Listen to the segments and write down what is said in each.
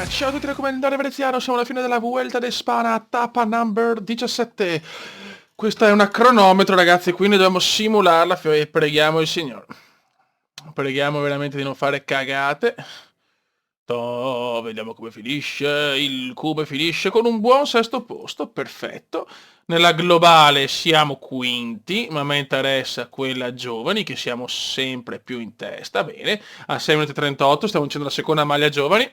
Ciao a tutti raccomandare veneziano, siamo alla fine della Vuelta de Spana, tappa number 17. Questa è una cronometro ragazzi, quindi dobbiamo simularla e preghiamo il Signore. Preghiamo veramente di non fare cagate. Vediamo come finisce. Il Cube finisce con un buon sesto posto, perfetto. Nella globale siamo quinti, ma mi interessa quella giovani, che siamo sempre più in testa. Bene, a 6 minuti e 38 stiamo vincendo la seconda maglia giovani.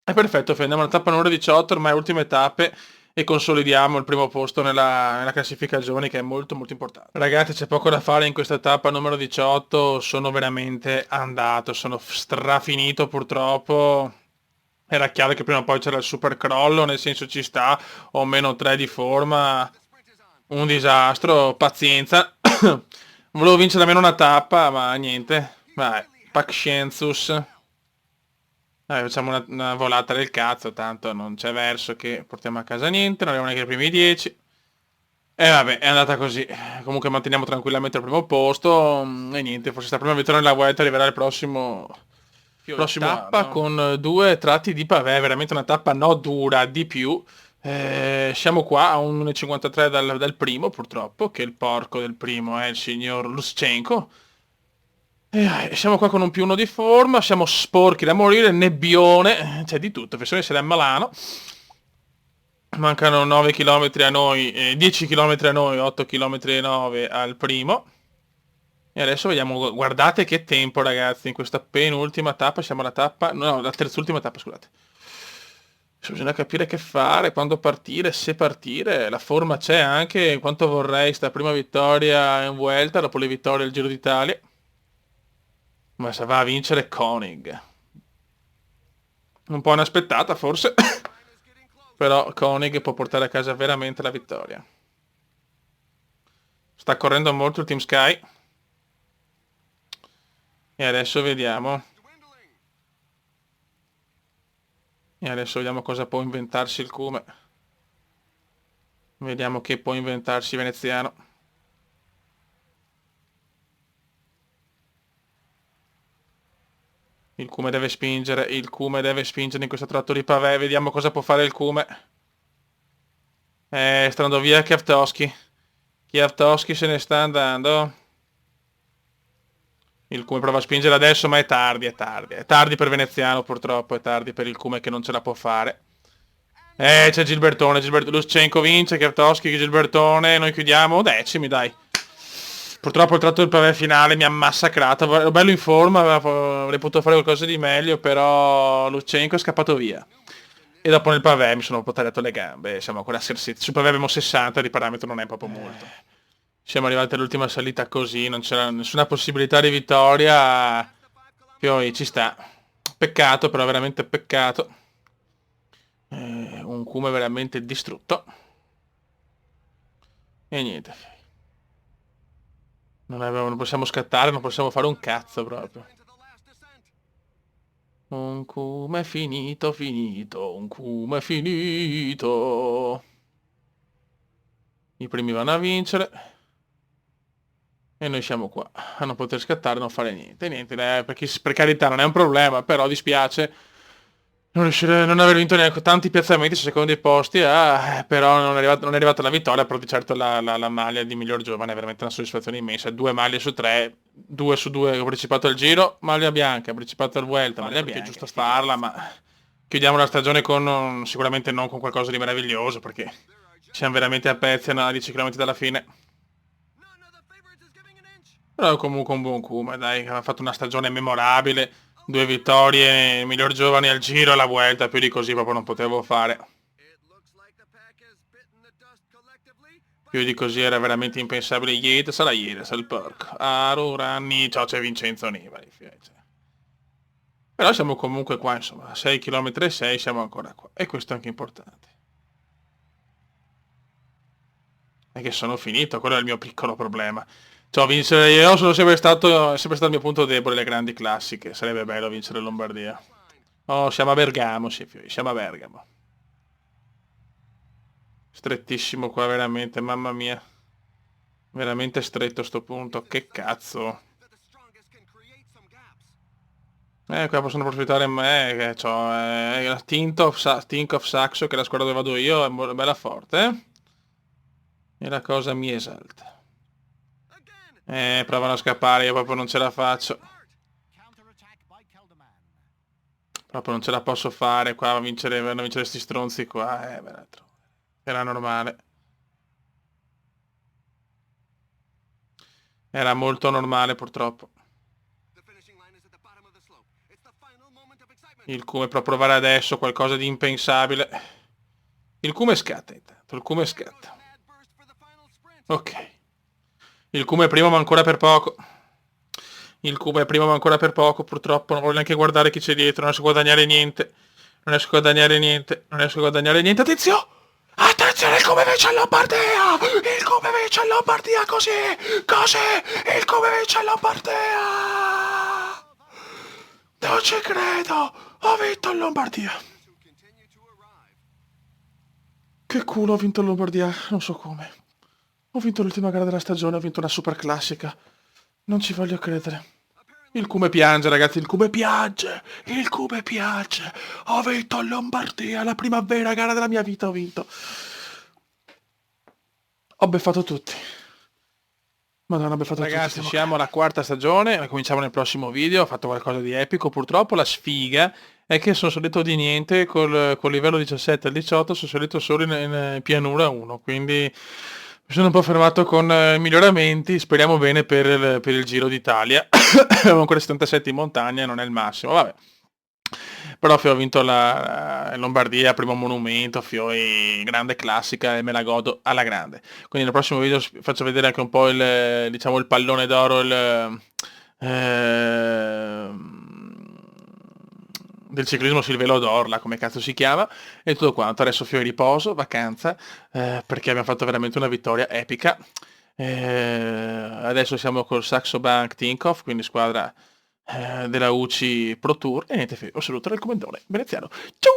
È perfetto, andiamo alla tappa numero 18, ormai ultime tappe, e consolidiamo il primo posto nella classifica giovani, che è molto molto importante. Ragazzi, c'è poco da fare in questa tappa numero 18, sono veramente andato, sono strafinito purtroppo. Era chiaro che prima o poi c'era il super crollo, nel senso ci sta, ho meno 3 di forma, un disastro, pazienza. Volevo vincere almeno una tappa, ma niente. Vai, Pacienzus. Facciamo una volata del cazzo, tanto non c'è verso che portiamo a casa niente, non arriviamo neanche ai primi 10. E vabbè, è andata così. Comunque manteniamo tranquillamente il primo posto. E niente, forse sta prima vittoria nella Vuelta arriverà il prossimo tappa Anno. con due tratti di pavé, veramente una tappa no dura di più. Siamo qua a 1,53 dal primo, purtroppo, che il porco del primo è il signor Luschenko. Siamo qua con un più uno di forma, siamo sporchi da morire, nebbione, c'è di tutto, penso di essere a Milano. Mancano 9 km a noi, 10 km a noi, 8 km e 9 al primo. E adesso vediamo, guardate che tempo ragazzi, in questa penultima tappa, siamo alla tappa, no, la terzultima tappa, scusate. Adesso bisogna capire che fare, quando partire, se partire, la forma c'è anche, quanto vorrei sta prima vittoria in Vuelta, dopo le vittorie al Giro d'Italia. Ma se va a vincere Koenig. Un po' inaspettata forse, però Koenig può portare a casa veramente la vittoria. Sta correndo molto il Team Sky. E adesso vediamo. E adesso vediamo cosa può inventarsi il Cume. Vediamo che può inventarsi Veneziano. Il Cume deve spingere in questo tratto di pavé. Vediamo cosa può fare il Cume. Sta andando via Kwiatkowski. Kwiatkowski se ne sta andando. Il Cume prova a spingere adesso, ma è tardi, è tardi. È tardi per Veneziano, purtroppo, è tardi per il Cume che non ce la può fare. C'è Gilbertone, Luschenko vince, Kwiatkowski, Gilbertone, noi chiudiamo decimi, dai. Purtroppo il tratto del pavé finale mi ha massacrato, ero bello in forma, avrei potuto fare qualcosa di meglio, però Luschenko è scappato via. E dopo nel pavé mi sono un po' tagliato le gambe, siamo ancora a Serset. Sul pavé abbiamo 60, di parametro non è proprio molto. Siamo arrivati all'ultima salita così, non c'era nessuna possibilità di vittoria. Poi ci sta. Peccato, però veramente peccato. Un Cume veramente distrutto. E niente. Non possiamo scattare, non possiamo fare un cazzo proprio. Un Cume finito, finito, un Cume finito. I primi vanno a vincere. E noi siamo qua a non poter scattare, non fare niente. Niente, per carità non è un problema, però dispiace non aver vinto neanche tanti piazzamenti su secondi posti, però non è arrivata la vittoria, però di certo la maglia di miglior giovane è veramente una soddisfazione immensa. 2 maglie su 3, 2 su 2 ho partecipato al Giro, maglia bianca, ho partecipato al Vuelta, maglia bianca, è giusto farla, ma chiudiamo la stagione con sicuramente non con qualcosa di meraviglioso, perché siamo veramente a pezzi a 10 km dalla fine. Però comunque un buon Kuma, dai, ha fatto una stagione memorabile, 2 vittorie, miglior giovane al Giro e alla Vuelta, più di così proprio non potevo fare. Più di così era veramente impensabile. Ieri, sarà ieri, sarà il porco. Arurani, ciao, c'è Vincenzo Nibali. Però siamo comunque qua, insomma, a 6 km e 6 siamo ancora qua. E questo è anche importante. È che sono finito, quello è il mio piccolo problema. Cioè, vincere io sono è sempre stato il mio punto debole, le grandi classiche. Sarebbe bello vincere Lombardia. Oh, siamo a Bergamo, sì, siamo a Bergamo. Strettissimo qua, veramente, mamma mia. Veramente stretto sto punto, che cazzo. Qua possono approfittare me, che c'ho la Tinkoff Saxo, che è la squadra dove vado io, è bella forte, e la cosa mi esalta. Provano a scappare, io proprio non ce la faccio. Proprio non ce la posso fare qua, vanno a vincere sti stronzi qua, era normale. Era molto normale purtroppo. Il Cume per provare adesso qualcosa di impensabile. Il Cume scatta intanto, il Cume scatta. Ok. Il Cume primo ma ancora per poco. Il Cume è primo ma ancora per poco, purtroppo. Non voglio neanche guardare chi c'è dietro, non riesco a guadagnare niente. Non riesco a guadagnare niente, non riesco a guadagnare niente. Attenzione! Attenzione, il Cume vince in Lombardia! Il Cume vince in Lombardia così! Così! Il Cume vince in Lombardia! Non ci credo! Ho vinto in Lombardia! Che culo, ho vinto in Lombardia, non so come. Ho vinto l'ultima gara della stagione, ho vinto una super classica. Non ci voglio credere. Il Cume piange, ragazzi, il Cume piange! Il Cume piange! Ho vinto in Lombardia, la prima vera gara della mia vita ho vinto. Ho beffato tutti. Madonna, ho beffato tutti. Ragazzi, siamo alla quarta stagione, cominciamo nel prossimo video, ho fatto qualcosa di epico. Purtroppo la sfiga è che sono salito di niente col livello 17 al 18, sono salito solo in pianura 1, quindi mi sono un po' fermato con miglioramenti, speriamo bene per il Giro d'Italia. Avevo ancora 77 in montagna, non è il massimo, vabbè. Però ho vinto la Lombardia, primo monumento, grande classica e me la godo alla grande. Quindi nel prossimo video faccio vedere anche un po' diciamo, il pallone d'oro, del ciclismo sul velo d'oro, là, come cazzo si chiama, e tutto quanto. Adesso fio di riposo, vacanza, perché abbiamo fatto veramente una vittoria epica. Adesso siamo col Saxo Bank Tinkoff, quindi squadra della UCI Pro Tour, e niente, un saluto dal commendatore veneziano. Ciao!